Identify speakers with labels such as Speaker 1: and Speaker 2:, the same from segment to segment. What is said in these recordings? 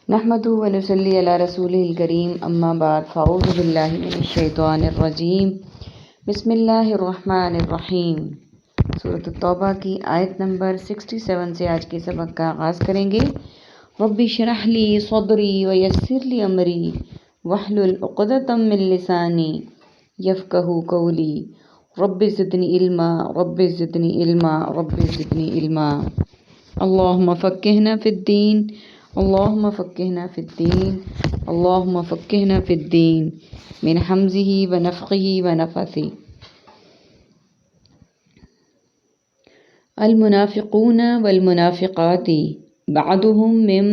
Speaker 1: نحمده ونصلي على رسوله الكريم اما بعد فاعوذ باللہ من الشیطان الرجیم بسم اللہ الرحمن الرحیم۔ سورۃ التوبہ کی آیت نمبر 67 سے آج کے سبق کا آغاز کریں گے۔ رب اشرح لی صدری ویسر لی امری واحلل عقدۃ من لسانی یفقہوا قولی رب زدنی علما رب زدنی علما رب زدنی علما۔ اللہم فقہنا فی الدین اللہم فقہنا فی الدین اللہم فقہنا فی الدین من حمزہ ونفخہ ونفثہ۔ المنافقون والمنافقات بعضهم من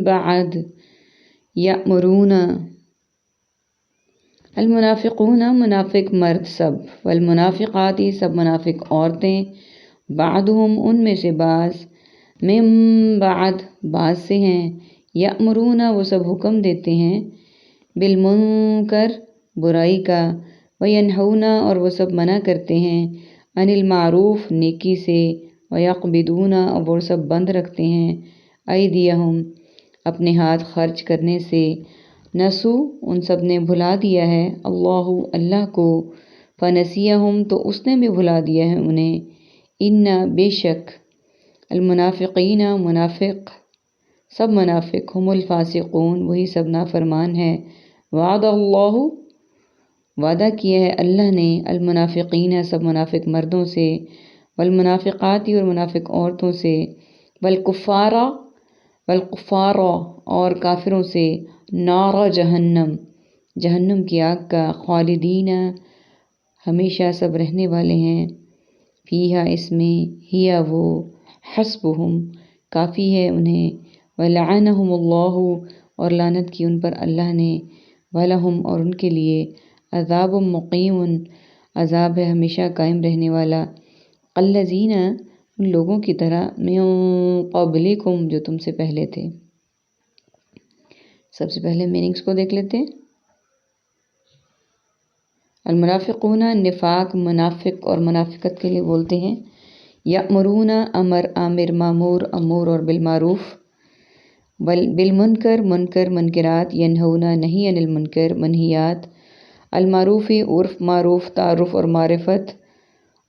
Speaker 1: بعض یأمرون۔ المنافقون منافق مرد سب، والمنافقات سب منافق عورتیں، بعضهم ان میں سے بعض، من بعض سے ہیں، یأمرون وہ سب حکم دیتے ہیں، بالمنکر برائی کا، وینہون اور وہ سب منع کرتے ہیں، عن المعروف نیکی سے، ویقبضون اور وہ سب بند رکھتے ہیں، ایدیہم اپنے ہاتھ خرچ کرنے سے، نسو ان سب نے بھلا دیا ہے، اللہ کو، فنسیہم تو اس نے بھی بھلا دیا ہے انہیں، ان بے شک، المنافقین منافق سب منافق، ہم الفاسقون وہی سب نافرمان ہے، وعد اللہ وعدہ کیا ہے اللہ نے، المنافقین سب منافق مردوں سے، والمنافقات اور منافق عورتوں سے، والکفار اور کافروں سے، نار جہنم جہنم کی آگ کا، خالدین ہمیشہ سب رہنے والے ہیں، فیہا اس میں، ہیا وہ، حسبہم کافی ہے انہیں، ولعنہم اللہ اور لعنت کی ان پر اللہ نے، ولہم اور ان کے لیے، عذاب مقیم عذاب ہے ہمیشہ قائم رہنے والا، الذین ان لوگوں کی طرح، من قبلکم جو تم سے پہلے تھے۔ سب سے پہلے میننگز کو دیکھ لیتے ہیں۔ المنافقون نفاق منافق اور منافقت کے لیے بولتے ہیں، یأمرون عامر مامور امور اور بالمعروف، بالمنکر منکر منکرات، ینہون نہیں عن المنکر منہیات، المعروفی عرف معروف تعارف اور معرفت،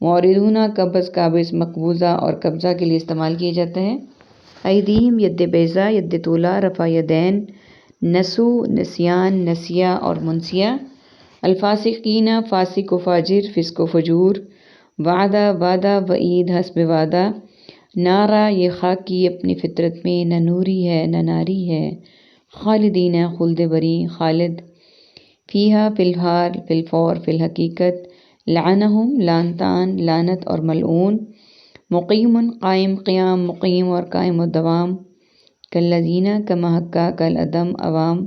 Speaker 1: معرضون قبض مقبوضہ اور قبضہ کے لیے استعمال کیا جاتا ہے، ایدیہم ید بیضا ید طولا رفع یدین، نسو نسیان نسیہ اور منسیہ، الفاسقین فاسق و فاجر فسق و فجور، وعدہ وعدہ وعید حسب وعدہ، نارا یہ خاک کی اپنی فطرت میں نہ نوری ہے نہ ناری ہے، خالدین خلد بری خالد، فیہا فی الحال فی الفور فی الحقیقت، لعنہم لعنتان لعنت اور ملعون، مقیم قائم قیام مقیم اور قائم و دوام، کالذین کما حقا کالعدم عوام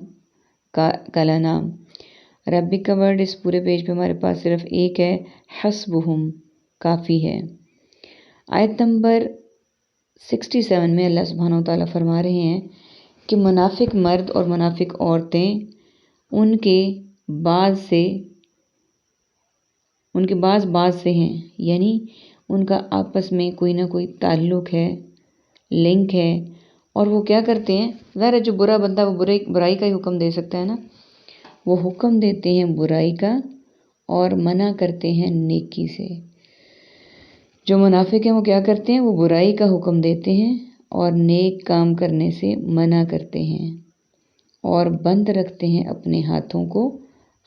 Speaker 1: کالانام۔ عربک کا ورڈ اس پورے پیج پہ ہمارے پاس صرف ایک ہے، حسبہم کافی ہے۔ آیت نمبر 67 میں اللہ سبحانہ وتعالیٰ فرما رہے ہیں کہ منافق مرد اور منافق عورتیں ان کے بعض سے ہیں، یعنی ان کا آپس میں کوئی نہ کوئی تعلق ہے، لنک ہے، اور وہ کیا کرتے ہیں، ظاہر ہے جو برا بندہ وہ برائی کا ہی حکم دے سکتا ہے نا، وہ حکم دیتے ہیں برائی کا اور منع کرتے ہیں نیکی سے۔ جو منافق ہیں وہ کیا کرتے ہیں، وہ برائی کا حکم دیتے ہیں اور نیک کام کرنے سے منع کرتے ہیں، اور بند رکھتے ہیں اپنے ہاتھوں کو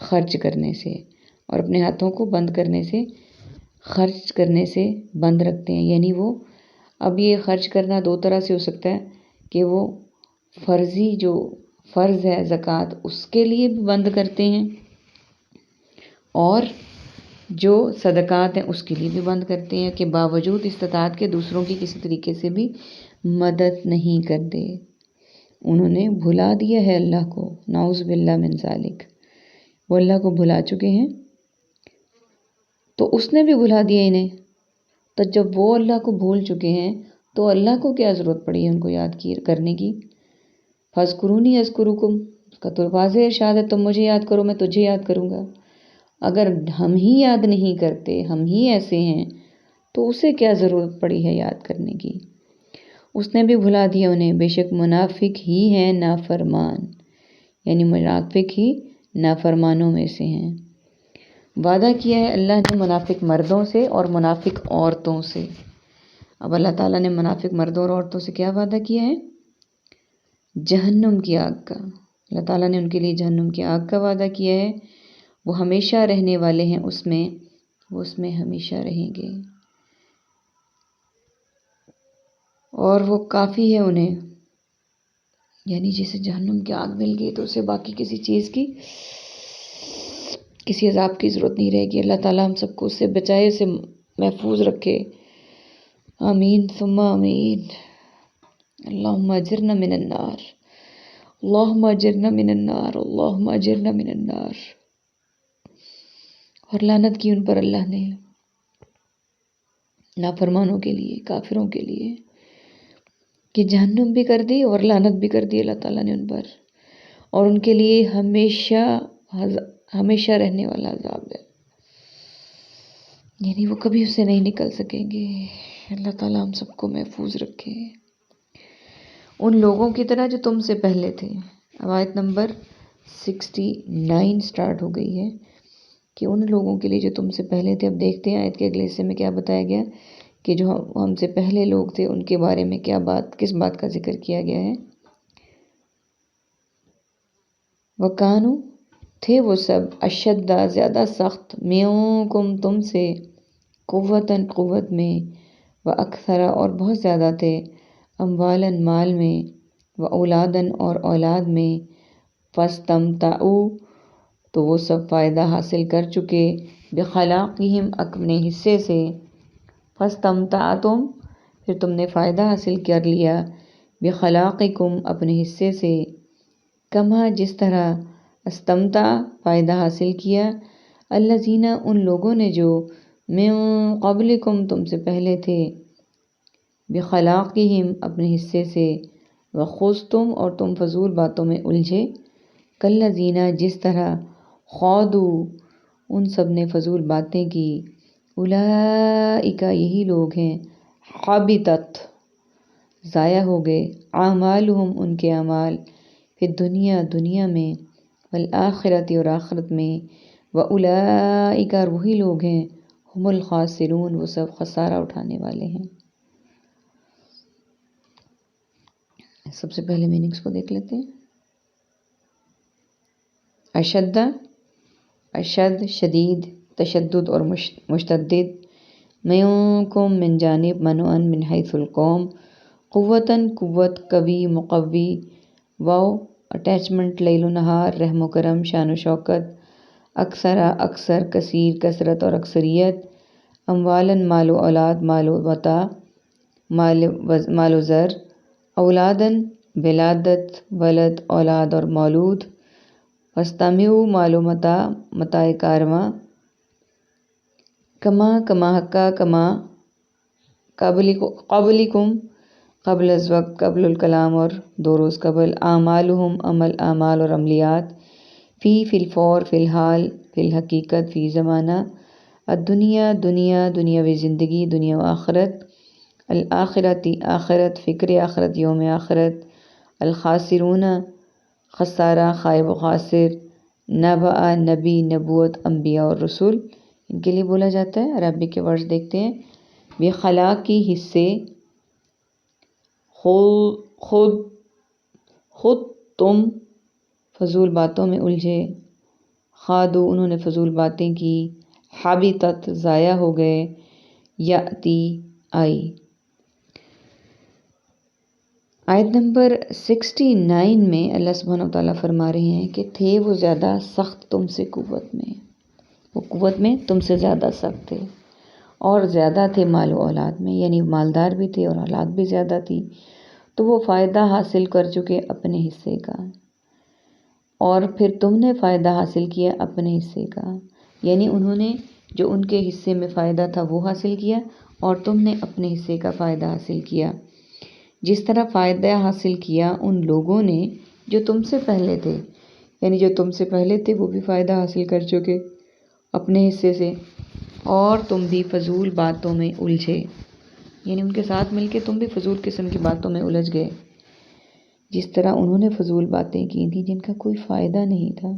Speaker 1: خرچ کرنے سے، اور اپنے ہاتھوں کو بند کرنے سے خرچ کرنے سے بند رکھتے ہیں، یعنی وہ اب یہ خرچ کرنا دو طرح سے ہو سکتا ہے کہ وہ فرضی جو فرض ہے زکوٰۃ اس کے لیے بھی بند کرتے ہیں، اور جو صدقات ہیں اس کے لیے بھی بند کرتے ہیں کہ باوجود استطاعت کے دوسروں کی کسی طریقے سے بھی مدد نہیں کرتے۔ انہوں نے بھلا دیا ہے اللہ کو، نعوذ باللہ من ذالک، وہ اللہ کو بھلا چکے ہیں، تو اس نے بھی بھلا دیا انہیں، تو جب وہ اللہ کو بھول چکے ہیں تو اللہ کو کیا ضرورت پڑی ہے ان کو یاد کرنے کی۔ فاذکرونی اذکرکم کا تو واضح ارشاد ہے، تم مجھے یاد کرو میں تجھے یاد کروں گا۔ اگر ہم ہی یاد نہیں کرتے، ہم ہی ایسے ہیں، تو اسے کیا ضرورت پڑی ہے یاد کرنے کی۔ اس نے بھی بھلا دیا انہیں، بے شک منافق ہی ہیں نافرمان، یعنی منافق ہی نافرمانوں میں سے ہیں۔ وعدہ کیا ہے اللہ نے منافق مردوں سے اور منافق عورتوں سے۔ اب اللہ تعالیٰ نے منافق مردوں اور عورتوں سے کیا وعدہ کیا ہے؟ جہنم کی آگ کا۔ اللہ تعالیٰ نے ان کے لیے جہنم کی آگ کا وعدہ کیا ہے، وہ ہمیشہ رہنے والے ہیں اس میں، وہ اس میں ہمیشہ رہیں گے، اور وہ کافی ہے انہیں، یعنی جسے جہنم کی آگ مل گئی تو اسے باقی کسی چیز کی، کسی عذاب کی ضرورت نہیں رہے گی۔ اللہ تعالیٰ ہم سب کو اس سے بچائے، اسے محفوظ رکھے، آمین ثم آمین۔ اللہم اجرنا من النار، اللہم اجرنا من النار، اللہم اجرنا من النار۔ اور لعنت کی ان پر اللہ نے، نافرمانوں کے لیے، کافروں کے لیے، کہ جہنم بھی کر دی اور لعنت بھی کر دی اللہ تعالیٰ نے ان پر، اور ان کے لیے ہمیشہ رہنے والا عذاب ہے، یعنی وہ کبھی اس سے نہیں نکل سکیں گے۔ اللہ تعالیٰ ہم سب کو محفوظ رکھے ان لوگوں کی طرح جو تم سے پہلے تھے۔ اب آیت نمبر 69 سٹارٹ ہو گئی ہے کہ ان لوگوں کے لیے جو تم سے پہلے تھے۔ اب دیکھتے ہیں آیت کے اگلے حصے میں کیا بتایا گیا کہ جو ہم سے پہلے لوگ تھے ان کے بارے میں کس بات کا ذکر کیا گیا ہے۔ وَكَانُوا، تھے وہ سب، اشدّ، زیادہ سخت، مِنکم، تم سے، قوتاً، قوت میں، وَأَكْثَرَ، اور بہت زیادہ تھے، اموالً، مال میں، وَأَوْلَادًا، اور اولاد میں، فَاسْتَمْتَعُوا، تو وہ سب فائدہ حاصل کر چکے، بِخَلَاقِهِمْ، اپنے حصے سے، فَاسْتَمْتَعْتُمْ، پھر تم نے فائدہ حاصل کر لیا، بِخَلَاقِكُمْ، اپنے حصے سے، کما، جس طرح، استمتع، فائدہ حاصل کیا، الذین، ان لوگوں نے جو، من قبلکم، تم سے پہلے تھے، بخلاقہم، اپنے حصے سے، وخذتم، اور تم فضول باتوں میں الجھے، کالذین، جس طرح، خاضوا، ان سب نے فضول باتیں کی، اولئک، یہی لوگ ہیں، حبطت، ضائع ہو گئے، اعمالہم، ان کے اعمال، فی الدنیا، دنیا میں، والآخرۃ، اور آخرت میں، واولئک، اور وہی لوگ ہیں، ہم الخاسرون، وہ سب خسارہ اٹھانے والے ہیں۔ سب سے پہلے میننگز کو دیکھ لیتے ہیں۔ اشد، اشد، شدید، تشدد اور مشتدد، منکم، من جانب، منعن، من حیث القوم، قوتاً، قوت، قوی، مقوی، واو، اٹیچمنٹ، لیل و نہار، رحم و کرم، شان و شوکت، اکثرا، اکثر، کثیر، کثرت اور اکثریت، اموالاً، مال و اولاد، مال و متاع، مال و زر، اولاداً، ولادت، ولد، اولاد اور مولود، واستمعوا، مال و متاع، متاع کارواں، کما، کما حقا، کما، قبلکم، قبل از وقت، قبل الکلام، اور 2 روز قبل، اعمالہم، عمل، اعمال اور عملیات، فی الفور، فی الحال، فی الحقیقت، فی زمانہ، الدنیا، دنیا، دنیاوی زندگی، دنیا و آخرت، الآخرتی، آخرت، فکر آخرت، یوم آخرت، الخاسرون، خسارہ، خائب و خاسر، نبأ، نبی، نبوت، انبیاء اور رسول، ان کے لیے بولا جاتا ہے۔ عربی کے ورڈز دیکھتے ہیں۔ بخلاق کی، حصے، خود تم، فضول باتوں میں الجھے، خاضوا، انہوں نے فضول باتیں کی، حبطت، ضائع ہو گئے، یأتی، آئی۔ آیت نمبر 69 میں اللہ سبحانہ وتعالیٰ فرما رہے ہیں کہ تھے وہ زیادہ سخت تم سے قوت میں، وہ قوت میں تم سے زیادہ سخت تھے، اور زیادہ تھے مال و اولاد میں، یعنی مالدار بھی تھے اور اولاد بھی زیادہ تھی، تو وہ فائدہ حاصل کر چکے اپنے حصے کا، اور پھر تم نے فائدہ حاصل کیا اپنے حصے کا، یعنی انہوں نے جو ان کے حصے میں فائدہ تھا وہ حاصل کیا، اور تم نے اپنے حصے کا فائدہ حاصل کیا، جس طرح فائدہ حاصل کیا ان لوگوں نے جو تم سے پہلے تھے، یعنی جو تم سے پہلے تھے وہ بھی فائدہ حاصل کر چکے اپنے حصے سے، اور تم بھی فضول باتوں میں الجھے، یعنی ان کے ساتھ مل کے تم بھی فضول قسم کی باتوں میں الجھ گئے، جس طرح انہوں نے فضول باتیں کی تھیں جن کا کوئی فائدہ نہیں تھا،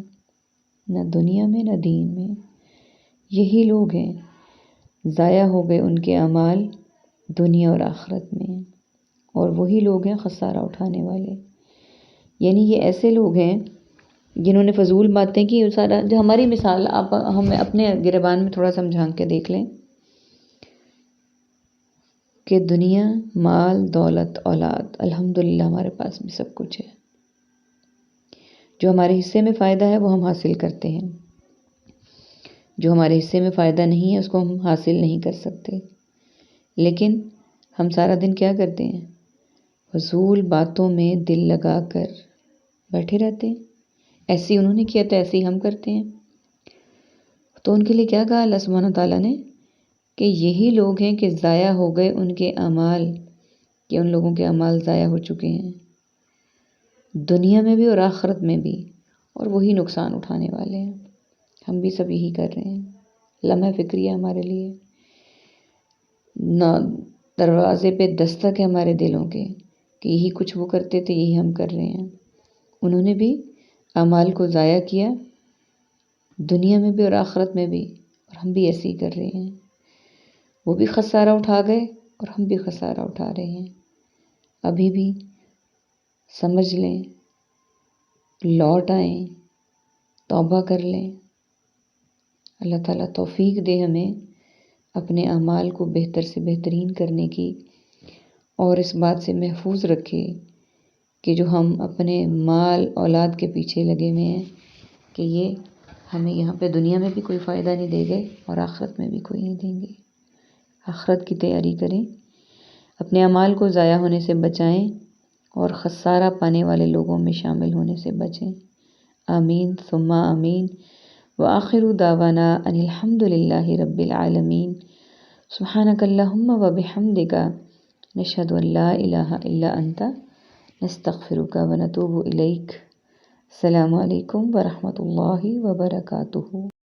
Speaker 1: نہ دنیا میں نہ دین میں۔ یہی لوگ ہیں، ضائع ہو گئے ان کے اعمال دنیا اور آخرت میں، اور وہی لوگ ہیں خسارہ اٹھانے والے۔ یعنی یہ ایسے لوگ ہیں جنہوں نے فضول باتیں کی، سارا جو ہماری مثال آپ ہم اپنے گریبان میں تھوڑا سا جھانک کے دیکھ لیں کہ دنیا، مال، دولت، اولاد، الحمدللہ ہمارے پاس بھی سب کچھ ہے۔ جو ہمارے حصے میں فائدہ ہے وہ ہم حاصل کرتے ہیں، جو ہمارے حصے میں فائدہ نہیں ہے اس کو ہم حاصل نہیں کر سکتے۔ لیکن ہم سارا دن کیا کرتے ہیں؟ فضول باتوں میں دل لگا کر بیٹھے رہتے ہیں۔ ایسی انہوں نے کیا تو ایسے ہی ہم کرتے ہیں۔ تو ان کے لیے کیا کہا اللہ سبحانہ تعالیٰ نے کہ یہی لوگ ہیں کہ ضائع ہو گئے ان کے اعمال، کہ ان لوگوں کے اعمال ضائع ہو چکے ہیں دنیا میں بھی اور آخرت میں بھی، اور وہی نقصان اٹھانے والے ہیں۔ ہم بھی سب یہی کر رہے ہیں۔ لمحہ فکریہ ہمارے لیے نہ دروازے پہ دستک ہے ہمارے دلوں کے کہ یہی کچھ وہ کرتے تھے، یہی ہم کر رہے ہیں۔ انہوں نے بھی اعمال کو ضائع کیا دنیا میں بھی اور آخرت میں بھی، اور ہم بھی ایسے ہی کر رہے ہیں۔ وہ بھی خسارہ اٹھا گئے اور ہم بھی خسارہ اٹھا رہے ہیں۔ ابھی بھی سمجھ لیں، لوٹ آئیں، توبہ کر لیں۔ اللہ تعالیٰ توفیق دے ہمیں اپنے اعمال کو بہتر سے بہترین کرنے کی، اور اس بات سے محفوظ رکھے کہ جو ہم اپنے مال اولاد کے پیچھے لگے ہوئے ہیں کہ یہ ہمیں یہاں پہ دنیا میں بھی کوئی فائدہ نہیں دے گئے اور آخرت میں بھی کوئی نہیں دیں گے۔ آخرت کی تیاری کریں، اپنے اعمال کو ضائع ہونے سے بچائیں اور خسارہ پانے والے لوگوں میں شامل ہونے سے بچیں۔ آمین ثم آمین۔ وآخر دعوانا ان الحمد للہ رب العالمین۔ سبحانک اللہم وبحمدک، نشہد ان لا الہ الا انت، نستغفرک ونتوب الیک۔ السلام علیکم ورحمۃ اللہ وبرکاتہ۔